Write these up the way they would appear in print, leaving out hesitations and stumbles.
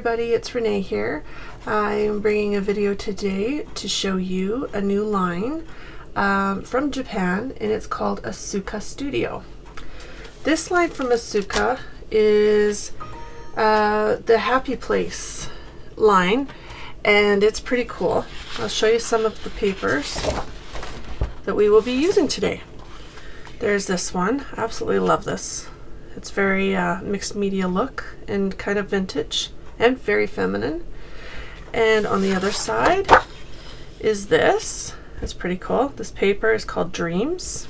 everybody, it's Renee here. I'm bringing a video today to show you a new line from Japan, and it's called Asuka Studio. This line from Asuka is the Happy Place line, and it's pretty cool. I'll show you some of the papers that we will be using today. There's this one. I absolutely love this. It's very mixed media look and kind of vintage and very feminine. And on the other side is this. It's pretty cool. This paper is called Dreams.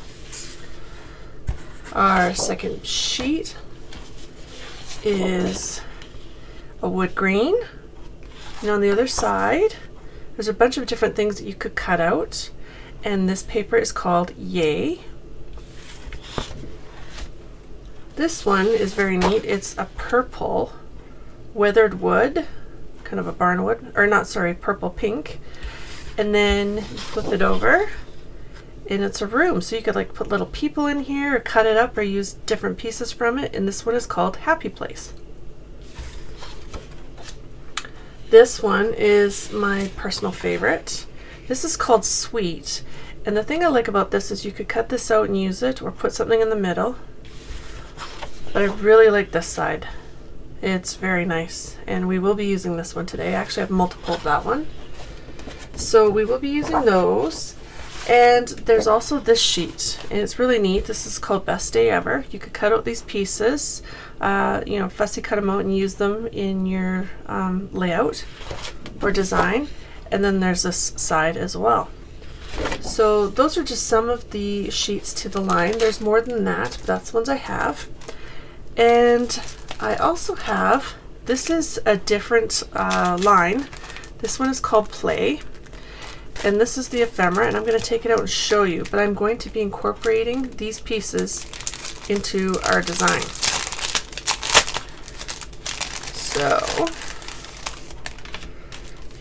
Our second sheet is a wood green. And on the other side, there's a bunch of different things that you could cut out. And this paper is called Yay. This one is very neat. It's a purple weathered wood, kind of a barnwood, or not, sorry, purple pink. And then you flip it over and it's a room. So you could like put little people in here or cut it up or use different pieces from it. And this one is called Happy Place. This one is my personal favorite. This is called Sweet. And the thing I like about this is you could cut this out and use it or put something in the middle. But I really like this side. It's very nice, and we will be using this one today. I actually have multiple of that one. So we will be using those. And there's also this sheet, and it's really neat. This is called Best Day Ever. You could cut out these pieces, fussy cut them out and use them in your layout or design. And then there's this side as well. So those are just some of the sheets to the line. There's more than that, but that's the ones I have. And I also have, this is a different line. This one is called Play. And this is the ephemera, and I'm going to take it out and show you. But I'm going to be incorporating these pieces into our design. So,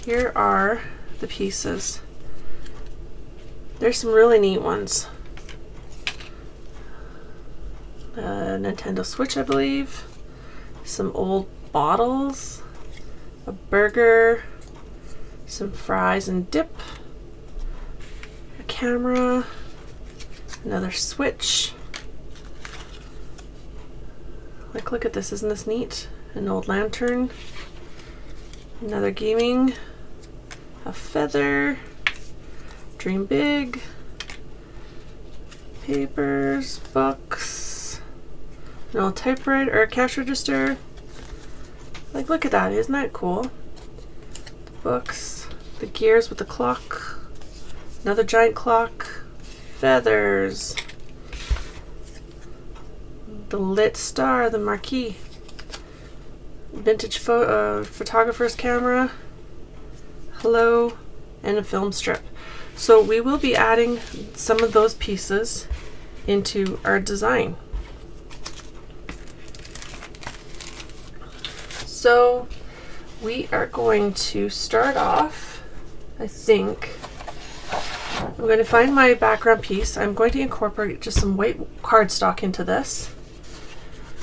here are the pieces. There's some really neat ones. Nintendo Switch, I believe, some old bottles, a burger, some fries and dip, a camera, another Switch. Like, look at this, isn't this neat? An old lantern, another gaming, a feather, Dream Big, papers, books, an old typewriter or a cash register. Like, look at that, isn't that cool? The books, the gears with the clock, another giant clock, feathers, the lit star, the marquee, vintage photographer's camera, hello, and a film strip. So we will be adding some of those pieces into our design. So we are going to start off, I think, I'm going to find my background piece. I'm going to incorporate just some white cardstock into this.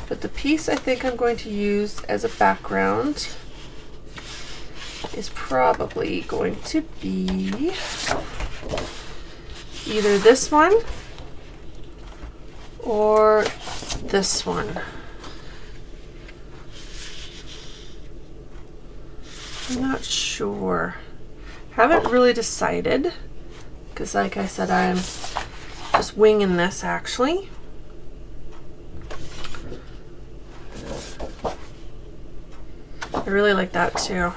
But the piece I think I'm going to use as a background is probably going to be either this one or this one. I'm not sure. Haven't really decided because, like I said, I'm just winging this actually. I really like that too.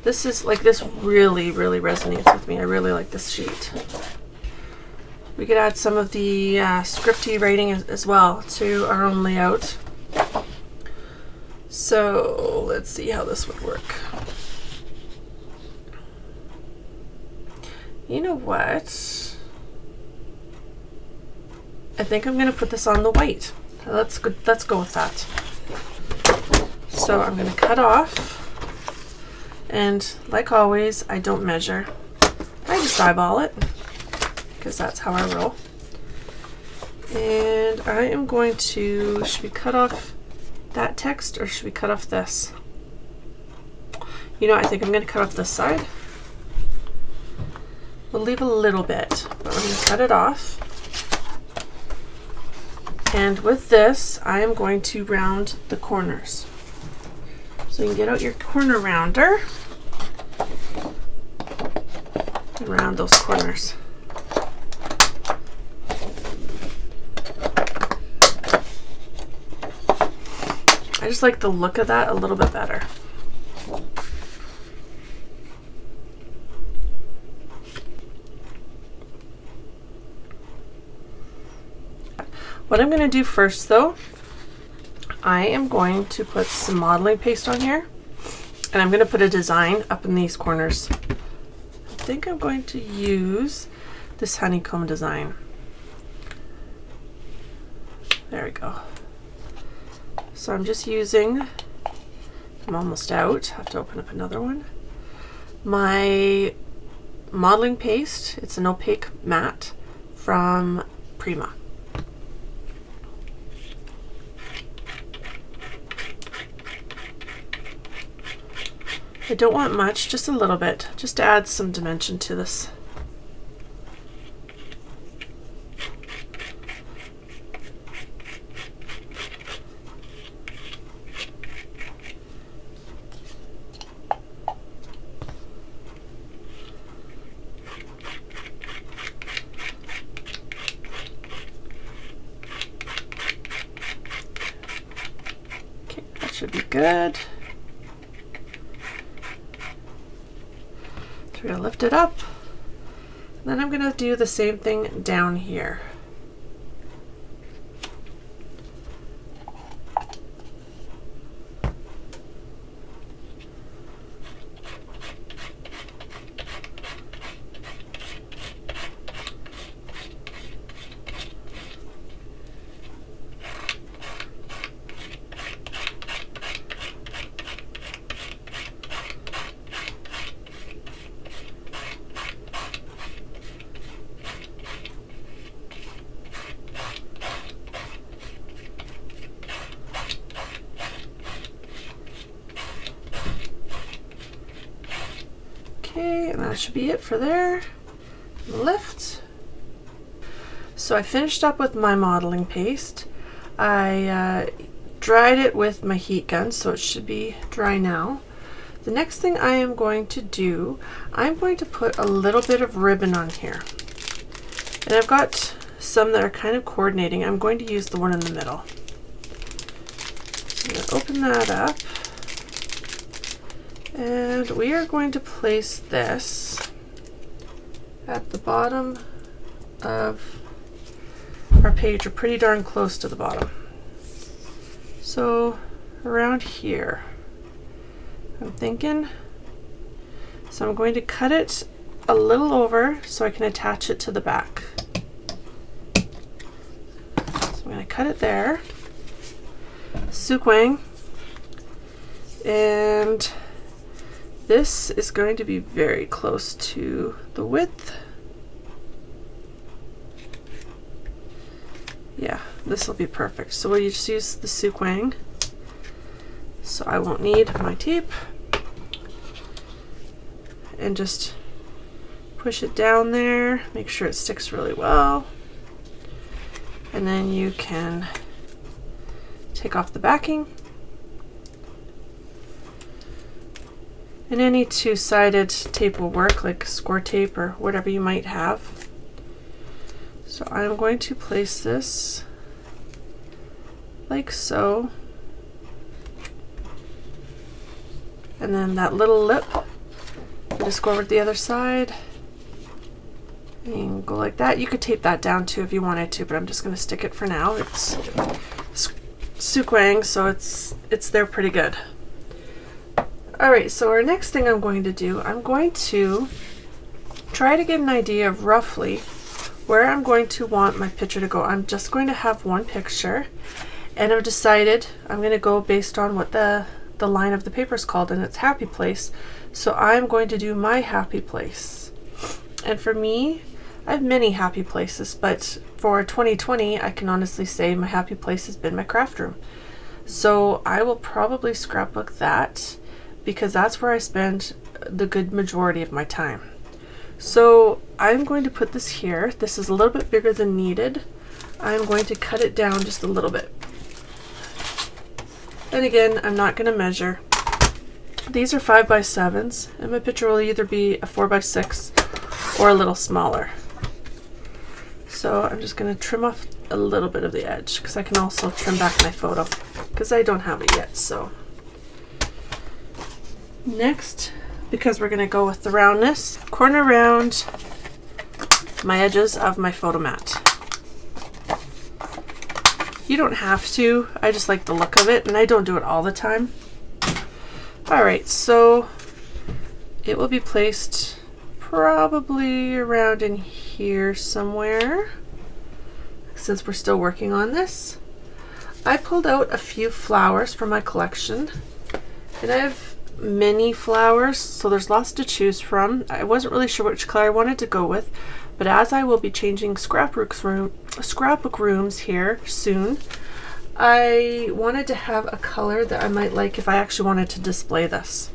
This is like, this really resonates with me. I really like this sheet. We could add some of the scripty writing as well to our own layout. So let's see how this would work. You know what? I think I'm going to put this on the white. Let's go with that. So I'm going to cut off. And like always, I don't measure. I just eyeball it because that's how I roll. And I am going to, should we cut off that text, or should we cut off this? You know, I think I'm going to cut off this side. We'll leave a little bit, but we're going to cut it off. And with this, I am going to round the corners. So you can get out your corner rounder and round those corners. I just like the look of that a little bit better. What I'm going to do first though, I am going to put some modeling paste on here, and I'm going to put a design up in these corners. I think I'm going to use this honeycomb design. There we go. So I'm just using, I'm almost out, have to open up another one. My modeling paste, it's an opaque matte from Prima. I don't want much, just a little bit, just to add some dimension to this. Okay, that should be good. So we're going to lift it up, and then I'm going to do the same thing down here. Okay, and that should be it for there. Lift. So I finished up with my modeling paste. I dried it with my heat gun, so it should be dry now. The next thing I am going to do, I'm going to put a little bit of ribbon on here. And I've got some that are kind of coordinating. I'm going to use the one in the middle. I'm going to open that up. And we are going to place this at the bottom of our page, or pretty darn close to the bottom. So around here, I'm thinking. So I'm going to cut it a little over so I can attach it to the back. So I'm going to cut it there. Sukwang. And this is going to be very close to the width. Yeah, this will be perfect. So we'll just use the Sukwang. So I won't need my tape. And just push it down there, make sure it sticks really well. And then you can take off the backing. And any two-sided tape will work, like score tape or whatever you might have. So I'm going to place this like so. And then that little lip, just go over to the other side and go like that. You could tape that down too if you wanted to, but I'm just going to stick it for now. It's Sukwang, so it's there pretty good. Alright, so our next thing I'm going to do, I'm going to try to get an idea of roughly where I'm going to want my picture to go. I'm just going to have one picture, and I've decided I'm going to go based on what the line of the paper is called, and it's happy place. So I'm going to do my happy place. And for me, I have many happy places, but for 2020, I can honestly say my happy place has been my craft room. So I will probably scrapbook that because that's where I spend the good majority of my time. So I'm going to put this here. This is a little bit bigger than needed. I'm going to cut it down just a little bit. And again, I'm not going to measure. These are 5x7s, and my picture will either be a 4x6 or a little smaller. So I'm just going to trim off a little bit of the edge because I can also trim back my photo because I don't have it yet. So next, because we're going to go with the roundness, corner round my edges of my photo mat. You don't have to, I just like the look of it, and I don't do it all the time. Alright, so it will be placed probably around in here somewhere, since we're still working on this. I pulled out a few flowers from my collection, and I have many flowers, so there's lots to choose from. I wasn't really sure which color I wanted to go with, but as I will be changing scrapbook rooms here soon, I wanted to have a color that I might like if I actually wanted to display this.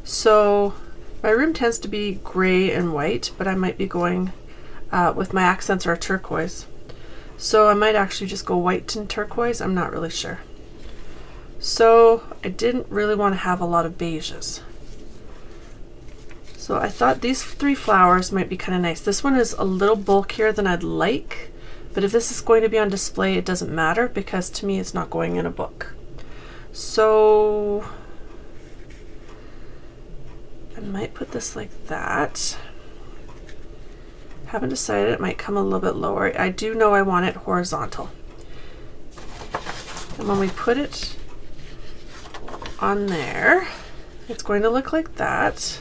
So my room tends to be gray and white, but I might be going with my accents are turquoise. So I might actually just go white and turquoise, I'm not really sure. So I didn't really want to have a lot of beiges. So I thought these 3 flowers might be kind of nice. This one is a little bulkier than I'd like, but if this is going to be on display, it doesn't matter because to me it's not going in a book. So I might put this like that. Haven't decided, it might come a little bit lower. I do know I want it horizontal. And when we put it on there, it's going to look like that.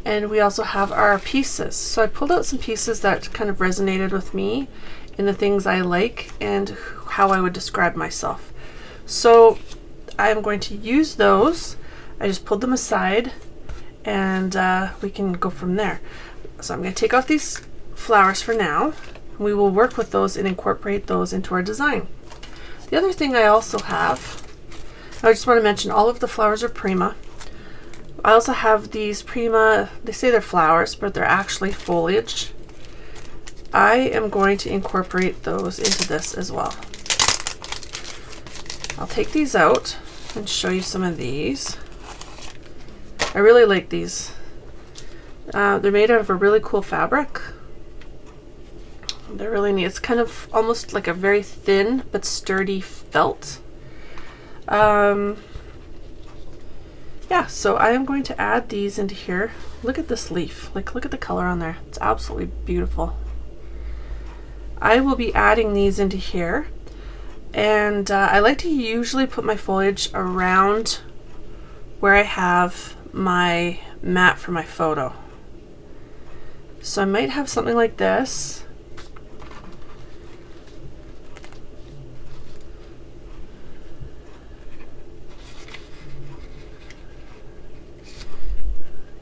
And we also have our pieces. So I pulled out some pieces that kind of resonated with me in the things I like and how I would describe myself. So I'm going to use those. I just pulled them aside and we can go from there. So I'm going to take off these flowers for now. We will work with those and incorporate those into our design. The other thing I also have, I just want to mention all of the flowers are Prima. I also have these Prima, they say they're flowers, but they're actually foliage. I am going to incorporate those into this as well. I'll take these out and show you some of these. I really like these. They're made out of a really cool fabric. They're really neat. It's kind of almost like a very thin but sturdy felt. Yeah, so I am going to add these into here. Look at this leaf. Like, look at the color on there. It's absolutely beautiful. I will be adding these into here. And I like to usually put my foliage around where I have my mat for my photo. So I might have something like this.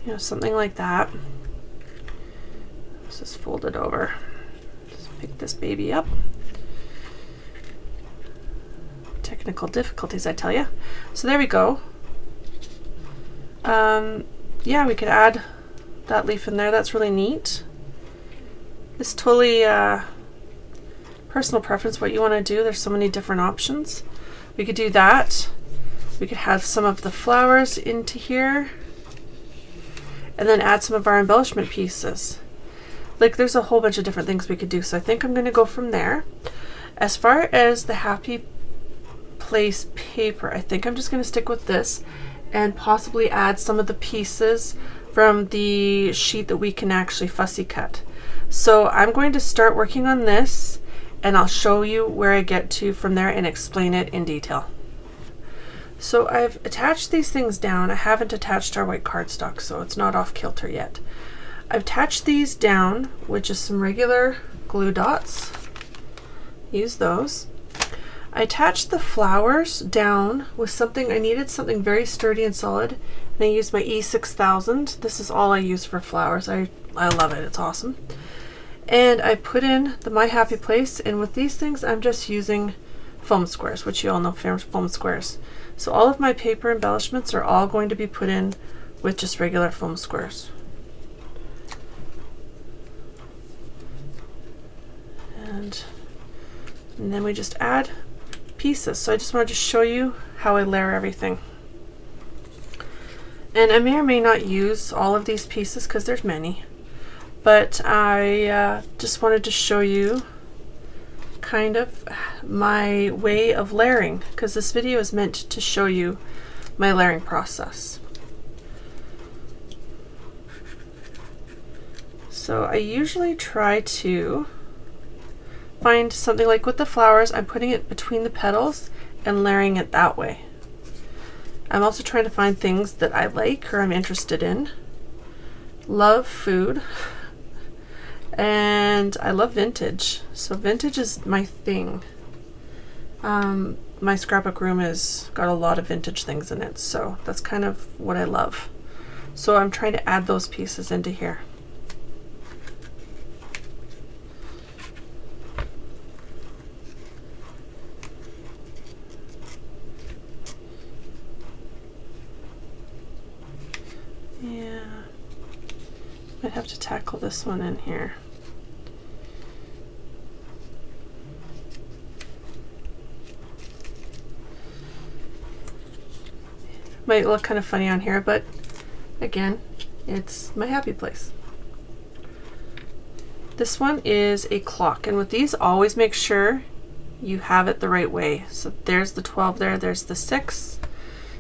You know, something like that. Let's just fold it over. Just pick this baby up. Technical difficulties, I tell you. So there we go. Yeah, we could add that leaf in there. That's really neat. It's totally personal preference what you want to do. There's so many different options. We could do that. We could have some of the flowers into here. And then add some of our embellishment pieces. Like, there's a whole bunch of different things we could do, so I think I'm going to go from there. As far as the Happy Place paper, I think I'm just going to stick with this and possibly add some of the pieces from the sheet that we can actually fussy cut. So I'm going to start working on this, and I'll show you where I get to from there and explain it in detail. So I've attached these things down. I haven't attached our white cardstock, so it's not off kilter yet. I've attached these down, which is some regular glue dots. Use those. I attached the flowers down with something, I needed something very sturdy and solid, and I used my E6000. This is all I use for flowers. I love it, it's awesome. And I put in the My Happy Place, and with these things I'm just using foam squares, which you all know foam squares. So all of my paper embellishments are all going to be put in with just regular foam squares. And then we just add pieces. So I just wanted to show you how I layer everything. And I may or may not use all of these pieces because there's many, but I just wanted to show you kind of my way of layering, because this video is meant to show you my layering process. So I usually try to find something like with the flowers, I'm putting it between the petals and layering it that way. I'm also trying to find things that I like or I'm interested in. Love food. And I love vintage. So vintage is my thing. My scrapbook room has got a lot of vintage things in it, so that's kind of what I love. So I'm trying to add those pieces into here. Yeah, might have to tackle this one in here. Might look kind of funny on here, but again, it's my happy place. This one is a clock, and with these, always make sure you have it the right way. So there's the 12 there, there's the 6,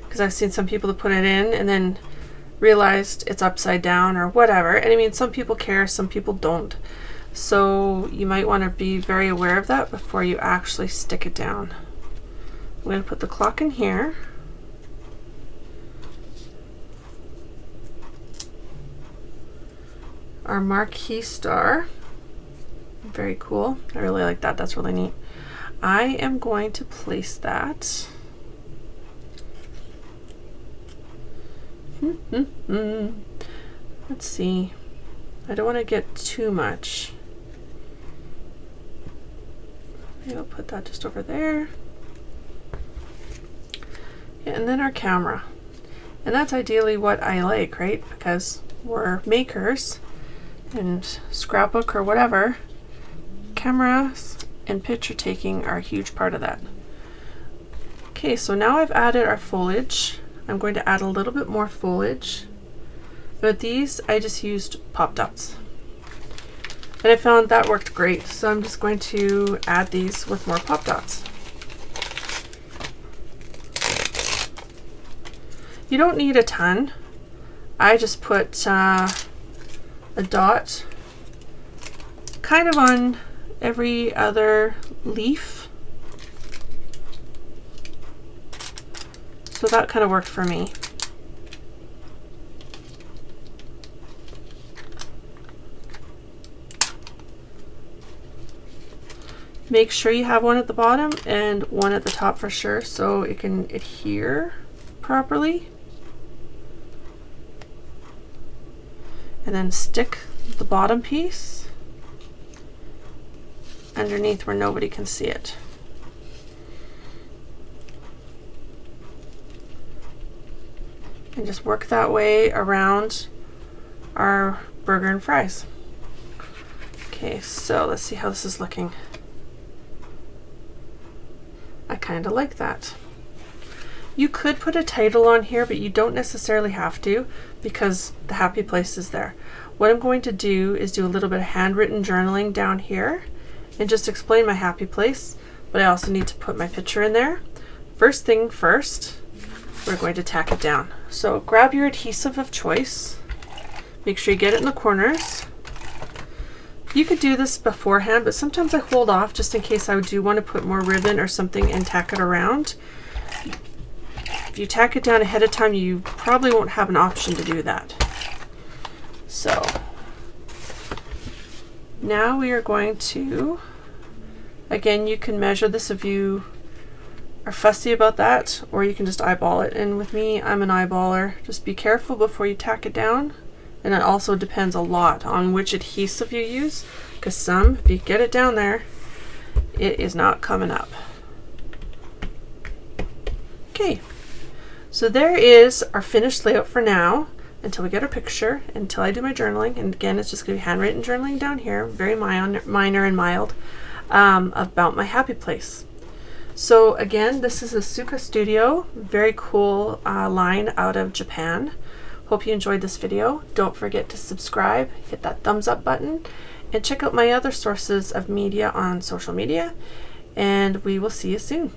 because I've seen some people that put it in and then realized it's upside down or whatever. And I mean, some people care, some people don't. So you might want to be very aware of that before you actually stick it down. I'm going to put the clock in here. Our Marquee Star. Very cool. I really like that. That's really neat. I am going to place that. Let's see. I don't want to get too much. Maybe I'll put that just over there. Yeah, and then our camera. And that's ideally what I like, right? Because we're makers. And scrapbook or whatever, cameras and picture taking are a huge part of that. Okay, so now I've added our foliage. I'm going to add a little bit more foliage, but these I just used pop dots, and I found that worked great, so I'm just going to add these with more pop dots. You don't need a ton. I just put a dot kind of on every other leaf. So that kind of worked for me. Make sure you have one at the bottom and one at the top for sure, so it can adhere properly. And then stick the bottom piece underneath where nobody can see it. And just work that way around our burger and fries. Okay, so let's see how this is looking. I kind of like that. You could put a title on here, but you don't necessarily have to, because the happy place is there. What I'm going to do is do a little bit of handwritten journaling down here and just explain my happy place, but I also need to put my picture in there. First thing first, we're going to tack it down. So grab your adhesive of choice. Make sure you get it in the corners. You could do this beforehand, but sometimes I hold off just in case I do want to put more ribbon or something and tack it around. If you tack it down ahead of time, you probably won't have an option to do that. So now we are going to, again, you can measure this if you are fussy about that, or you can just eyeball it. And with me, I'm an eyeballer. Just be careful before you tack it down And it also depends a lot on which adhesive you use, because some, if you get it down there, it is not coming up. Okay, so there is our finished layout for now, until we get our picture, until I do my journaling. And again, it's just going to be handwritten journaling down here, very minor and mild, about my happy place. So again, this is Asuka Studio, very cool line out of Japan. Hope you enjoyed this video. Don't forget to subscribe, hit that thumbs up button, and check out my other sources of media on social media. And we will see you soon.